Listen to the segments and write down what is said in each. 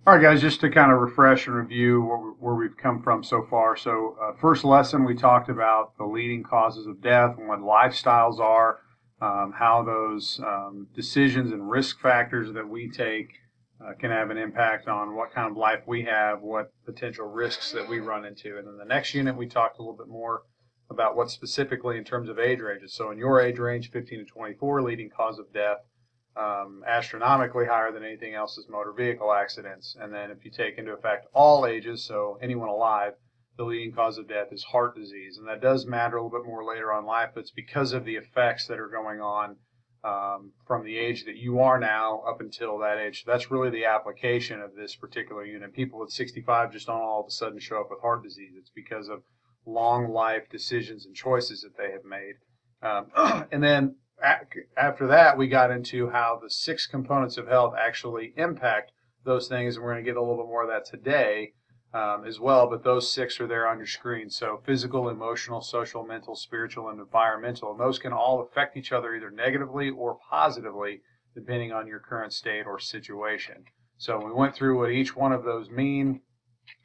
All right, guys, just to kind of refresh and review where we've come from so far. So, first lesson, we talked about the leading causes of death and what lifestyles are, how those decisions and risk factors that we take can have an impact on what kind of life we have, what potential risks that we run into. And then the next unit, we talked a little bit more about what specifically in terms of age ranges. So, in your age range, 15 to 24, leading cause of death astronomically higher than anything else is motor vehicle accidents. And then if you take into effect all ages, so anyone alive, the leading cause of death is heart disease. And that does matter a little bit more later on in life, but it's because of the effects that are going on from the age that you are now up until that age. So that's really the application of this particular unit. People with 65 just don't all of a sudden show up with heart disease. It's because of long life decisions and choices that they have made. And then after that, we got into how the 6 components of health actually impact those things, and we're going to get a little bit more of that today as well, but those 6 are there on your screen. So physical, emotional, social, mental, spiritual, and environmental, and those can all affect each other either negatively or positively depending on your current state or situation. So we went through what each one of those mean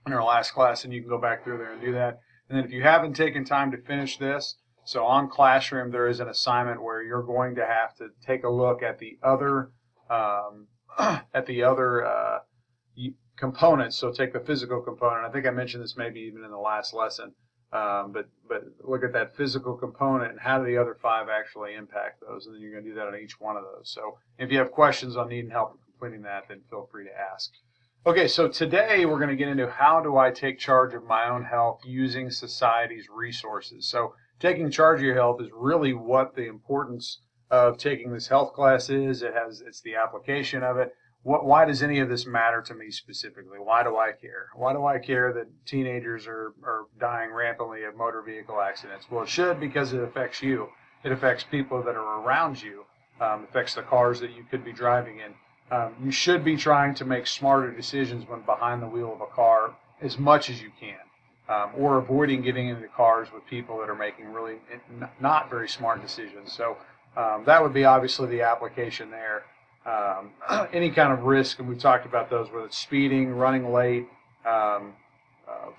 in our last class, and you can go back through there and do that. And then if you haven't taken time to finish this, so on Classroom, there is an assignment where you're going to have to take a look at the other components. So take the physical component. I think I mentioned this maybe even in the last lesson, but look at that physical component and how do the other 5 actually impact those, and then you're going to do that on each one of those. So if you have questions on needing help in completing that, then feel free to ask. Okay, so today we're going to get into how do I take charge of my own health using society's resources. So taking charge of your health is really what the importance of taking this health class is. It's the application of it. Why does any of this matter to me specifically? Why do I care? Why do I care that teenagers are dying rampantly of motor vehicle accidents? Well, it should, because it affects you. It affects people that are around you. It affects the cars that you could be driving in. You should be trying to make smarter decisions when behind the wheel of a car as much as you can. Or avoiding getting into cars with people that are making really not very smart decisions. So that would be obviously the application there. Any kind of risk, and we've talked about those, whether it's speeding, running late,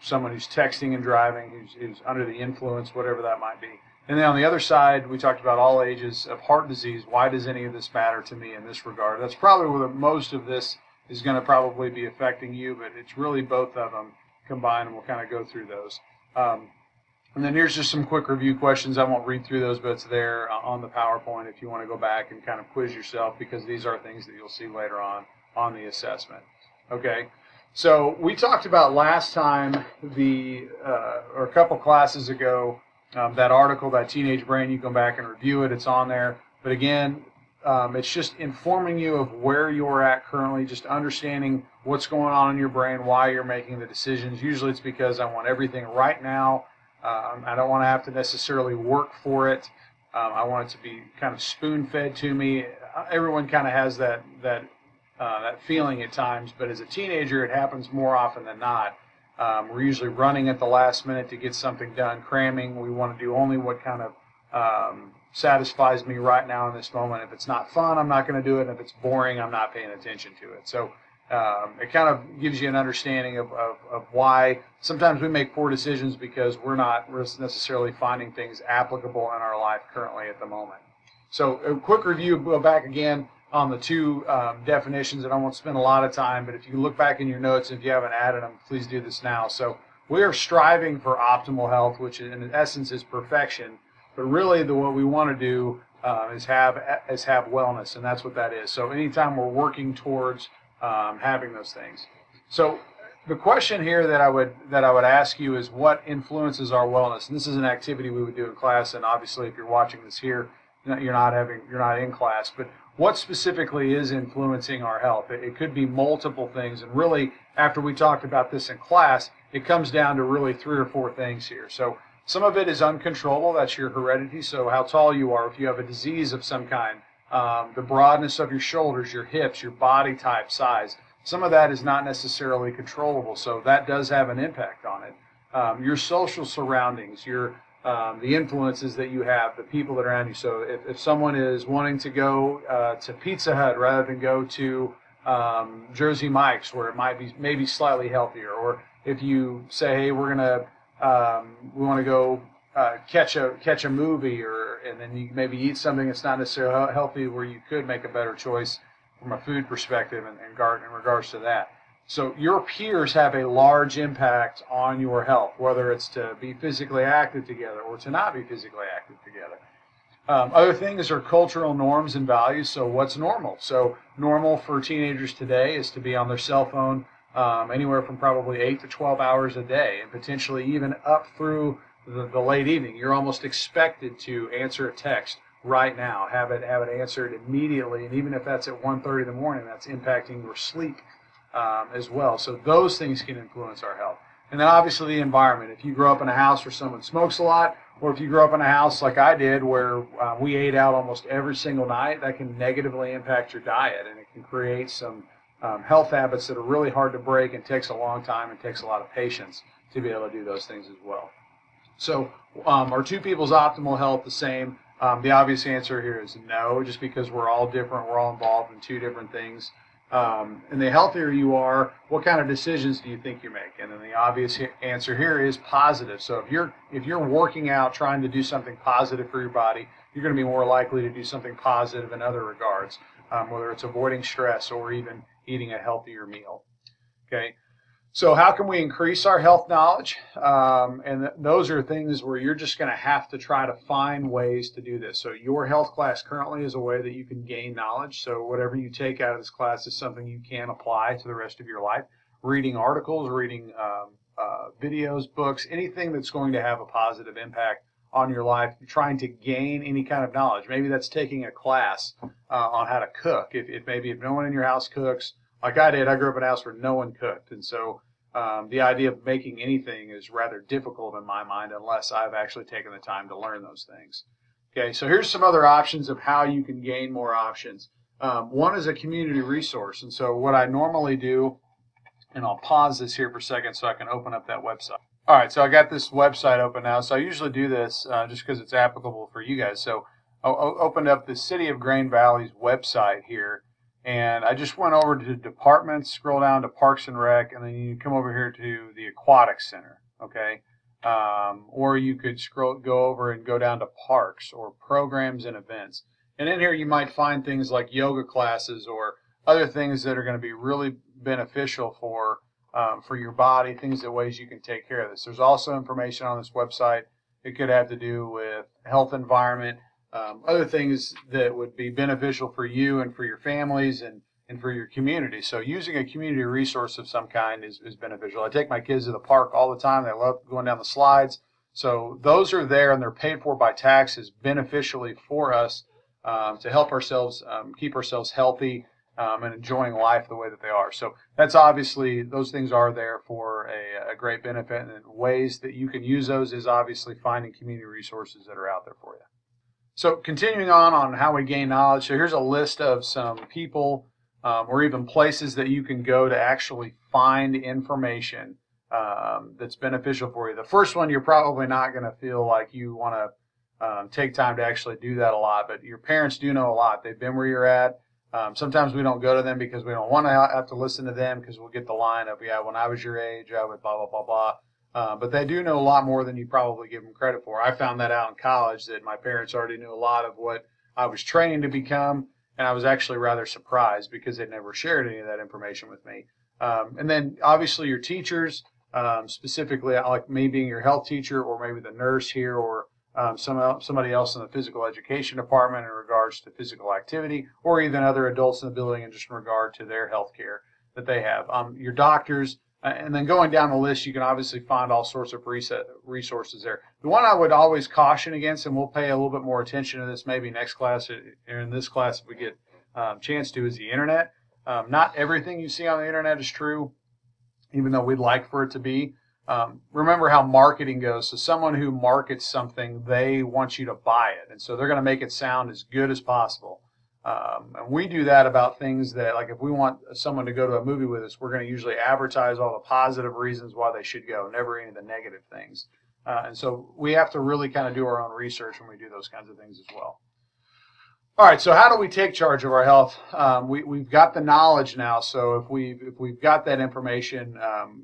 someone who's texting and driving, who's under the influence, whatever that might be. And then on the other side, we talked about all ages of heart disease. Why does any of this matter to me in this regard? That's probably where most of this is going to probably be affecting you, but it's really both of them combined, and we'll kind of go through those. And then here's just some quick review questions. I won't read through those, but it's there on the PowerPoint if you want to go back and kind of quiz yourself, because these are things that you'll see later on the assessment. Okay, so we talked about last time or a couple classes ago, that article, that Teenage Brain. You can go back and review it. It's on there. But again, it's just informing you of where you're at currently, just understanding what's going on in your brain, why you're making the decisions. Usually it's because I want everything right now. I don't want to have to necessarily work for it. I want it to be kind of spoon-fed to me. Everyone kind of has that feeling at times, but as a teenager, it happens more often than not. We're usually running at the last minute to get something done, cramming. We want to do only what kind of satisfies me right now in this moment. If it's not fun, I'm not going to do it. And if it's boring, I'm not paying attention to it. So it kind of gives you an understanding of why sometimes we make poor decisions, because we're not necessarily finding things applicable in our life currently at the moment. So a quick review, go back again on the 2 definitions, and I won't spend a lot of time, but if you look back in your notes, if you haven't added them, please do this now. So we are striving for optimal health, which in essence is perfection, but really what we want to do is have wellness, and that's what that is. So anytime we're working towards having those things. So the question here that I would ask you is, what influences our wellness? And this is an activity we would do in class, and obviously if you're watching this here, you're not in class, but what specifically is influencing our health? It could be multiple things, and really after we talked about this in class, it comes down to really 3 or 4 things here. So some of it is uncontrollable. That's your heredity, so how tall you are, if you have a disease of some kind, the broadness of your shoulders, your hips, your body type, size. Some of that is not necessarily controllable, so that does have an impact on it. Your social surroundings, the influences that you have, the people that are around you. So if someone is wanting to go to Pizza Hut rather than go to Jersey Mike's, where it might be maybe slightly healthier, or if you say, hey, we want to go catch a movie, and then you maybe eat something that's not necessarily healthy, where you could make a better choice from a food perspective in regards to that. So your peers have a large impact on your health, whether it's to be physically active together or to not be physically active together. Other things are cultural norms and values. So what's normal? So normal for teenagers today is to be on their cell phone anywhere from probably 8 to 12 hours a day, and potentially even up through the late evening. You're almost expected to answer a text right now, have it answered immediately, and even if that's at 1:30 in the morning, that's impacting your sleep as well. So those things can influence our health. And then obviously the environment. If you grow up in a house where someone smokes a lot, or if you grow up in a house like I did where we ate out almost every single night, that can negatively impact your diet, and it can create some health habits that are really hard to break and takes a long time and takes a lot of patience to be able to do those things as well. So are two people's optimal health the same? The obvious answer here is no, just because we're all different. We're all involved in two different things. And the healthier you are, what kind of decisions do you think you make? And then the obvious answer here is positive. So if you're working out, trying to do something positive for your body, you're going to be more likely to do something positive in other regards, whether it's avoiding stress or even eating a healthier meal. Okay. So how can we increase our health knowledge? And those are things where you're just going to have to try to find ways to do this. So your health class currently is a way that you can gain knowledge. So whatever you take out of this class is something you can apply to the rest of your life. Reading articles, reading videos, books, anything that's going to have a positive impact on your life, trying to gain any kind of knowledge. Maybe that's taking a class on how to cook. If no one in your house cooks, like I did, I grew up in a house where no one cooked. And so the idea of making anything is rather difficult in my mind unless I've actually taken the time to learn those things. Okay, so here's some other options of how you can gain more options. One is a community resource. And so what I normally do, and I'll pause this here for a second so I can open up that website. All right, so I got this website open now. So I usually do this just because it's applicable for you guys. So I opened up the City of Grain Valley's website here. And I just went over to departments, scroll down to Parks and Rec, and then you come over here to the Aquatic Center, okay? Or you could go over and go down to Parks or Programs and Events. And in here you might find things like yoga classes or other things that are going to be really beneficial for your body, ways you can take care of this. There's also information on this website. It could have to do with health, environment, other things that would be beneficial for you and for your families and for your community. So using a community resource of some kind is beneficial. I take my kids to the park all the time. They love going down the slides. So those are there and they're paid for by taxes beneficially for us to help ourselves keep ourselves healthy and enjoying life the way that they are. So that's obviously, those things are there for a great benefit, and ways that you can use those is obviously finding community resources that are out there for you. So continuing on how we gain knowledge, so here's a list of some people or even places that you can go to actually find information that's beneficial for you. The first one, you're probably not going to feel like you want to take time to actually do that a lot, but your parents do know a lot. They've been where you're at. Sometimes we don't go to them because we don't want to have to listen to them, because we'll get the line of, yeah, when I was your age, I would blah, blah, blah, blah. But they do know a lot more than you probably give them credit for. I found that out in college, that my parents already knew a lot of what I was training to become, and I was actually rather surprised because they never shared any of that information with me. And then obviously your teachers, specifically like me being your health teacher, or maybe the nurse here, or somebody else in the physical education department in regards to physical activity, or even other adults in the building in just in regard to their health care that they have. Your doctors. And then going down the list, you can obviously find all sorts of resources there. The one I would always caution against, and we'll pay a little bit more attention to this maybe next class, or in this class if we get a chance to, is the internet. Not everything you see on the internet is true, even though we'd like for it to be. Remember how marketing goes. So someone who markets something, they want you to buy it. And so they're going to make it sound as good as possible. And we do that about things that, like if we want someone to go to a movie with us, we're going to usually advertise all the positive reasons why they should go, never any of the negative things. And so we have to really kind of do our own research when we do those kinds of things as well. All right, so how do we take charge of our health? We've got the knowledge now, so if we've got that information,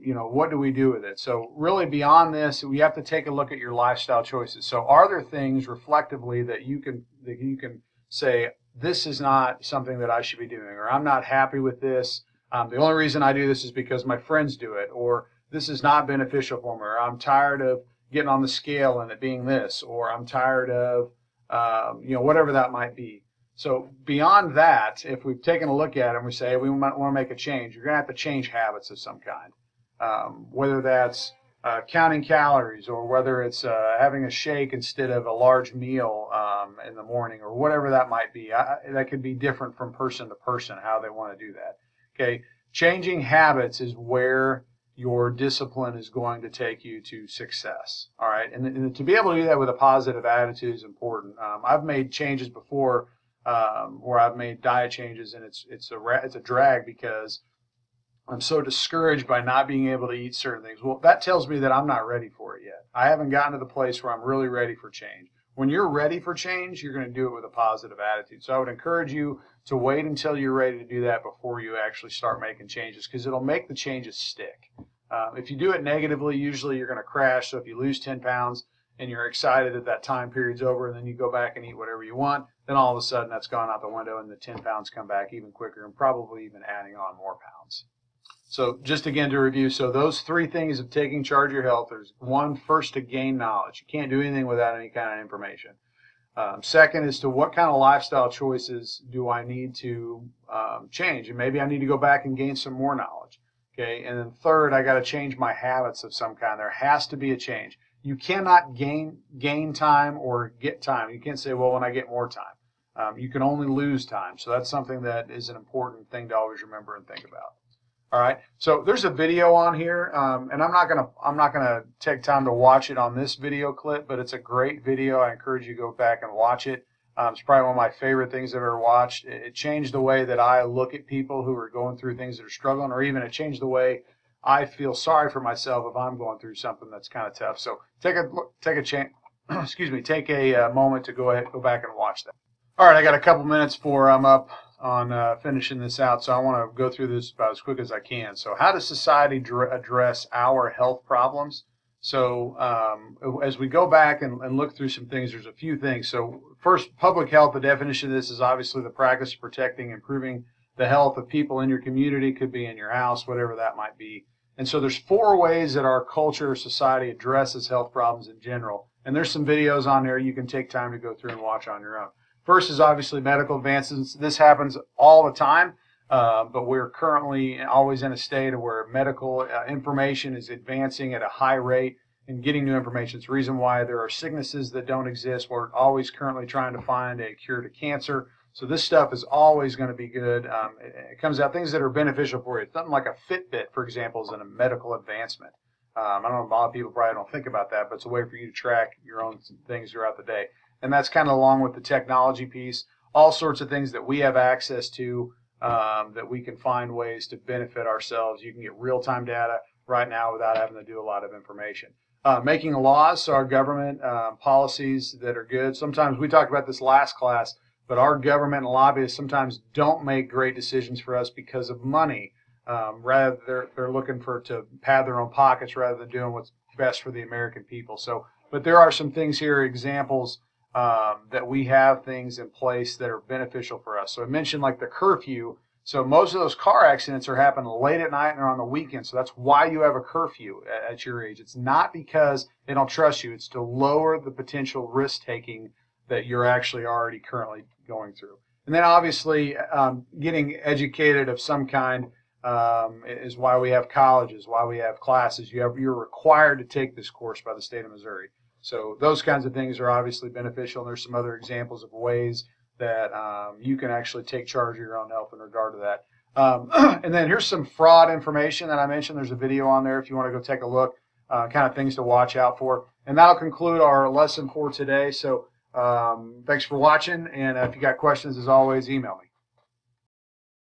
what do we do with it? So really beyond this, we have to take a look at your lifestyle choices. So are there things reflectively that you can say, this is not something that I should be doing, or I'm not happy with this. The only reason I do this is because my friends do it, or this is not beneficial for me, or I'm tired of getting on the scale and it being this, or I'm tired of, whatever that might be. So beyond that, if we've taken a look at it and we say we might want to make a change, you're going to have to change habits of some kind, whether that's counting calories, or whether it's having a shake instead of a large meal in the morning, or whatever that might be. That could be different from person to person how they want to do that. Okay, changing habits is where your discipline is going to take you to success. All right, and to be able to do that with a positive attitude is important. I've made changes before. Where I've made diet changes, and it's a drag because I'm so discouraged by not being able to eat certain things. Well, that tells me that I'm not ready for it yet. I haven't gotten to the place where I'm really ready for change. When you're ready for change, you're going to do it with a positive attitude. So I would encourage you to wait until you're ready to do that before you actually start making changes, because it'll make the changes stick. If you do it negatively, usually you're going to crash. So if you lose 10 pounds, and you're excited that that time period's over, and then you go back and eat whatever you want, then all of a sudden that's gone out the window and the 10 pounds come back even quicker, and probably even adding on more pounds. So just again to review, so those three things of taking charge of your health, there's one, first, to gain knowledge. You can't do anything without any kind of information. Second is to what kind of lifestyle choices do I need to change, and maybe I need to go back and gain some more knowledge. Okay, and then third, I got to change my habits of some kind. There has to be a change. You cannot gain time or get time. You can't say, well, when I get more time. You can only lose time. So that's something that is an important thing to always remember and think about. All right. So there's a video on here, and I'm not gonna take time to watch it on this video clip, but it's a great video. I encourage you to go back and watch it. It's probably one of my favorite things I've ever watched. It changed the way that I look at people who are going through things that are struggling, or even it changed the way I feel sorry for myself if I'm going through something that's kind of tough. So take a moment to go back and watch that. All right, I got a couple minutes before I'm up on finishing this out, so I want to go through this about as quick as I can. So how does society address our health problems? So as we go back and look through some things, there's a few things. So first, public health, the definition of this is obviously the practice of protecting and improving the health of people in your community, could be in your house, whatever that might be. And so there's 4 ways that our culture or society addresses health problems in general. And there's some videos on there you can take time to go through and watch on your own. First is obviously medical advances. This happens all the time, but we're currently always in a state of where medical information is advancing at a high rate and getting new information. It's the reason why there are sicknesses that don't exist. We're always currently trying to find a cure to cancer. So this stuff is always going to be good. It comes out things that are beneficial for you. Something like a Fitbit, for example, is a medical advancement. I don't know, a lot of people probably don't think about that, but it's a way for you to track your own things throughout the day. And that's kind of along with the technology piece, all sorts of things that we have access to that we can find ways to benefit ourselves. You can get real-time data right now without having to do a lot of information. Making laws, so our government policies that are good. Sometimes we talked about this last class, but our government and lobbyists sometimes don't make great decisions for us because of money. Rather, they're looking to pad their own pockets rather than doing what's best for the American people. So, but there are some things here, examples that we have things in place that are beneficial for us. So I mentioned like the curfew. So most of those car accidents are happening late at night and are on the weekend. So that's why you have a curfew at your age. It's not because they don't trust you. It's to lower the potential risk taking that you're actually already currently going through. And then obviously getting educated of some kind is why we have colleges, why we have classes. You're required to take this course by the state of Missouri. So those kinds of things are obviously beneficial. And there's some other examples of ways that you can actually take charge of your own health in regard to that. And then here's some fraud information that I mentioned. There's a video on there if you want to go take a look, kind of things to watch out for. And that'll conclude our lesson for today. So thanks for watching. And if you got questions, as always, email me.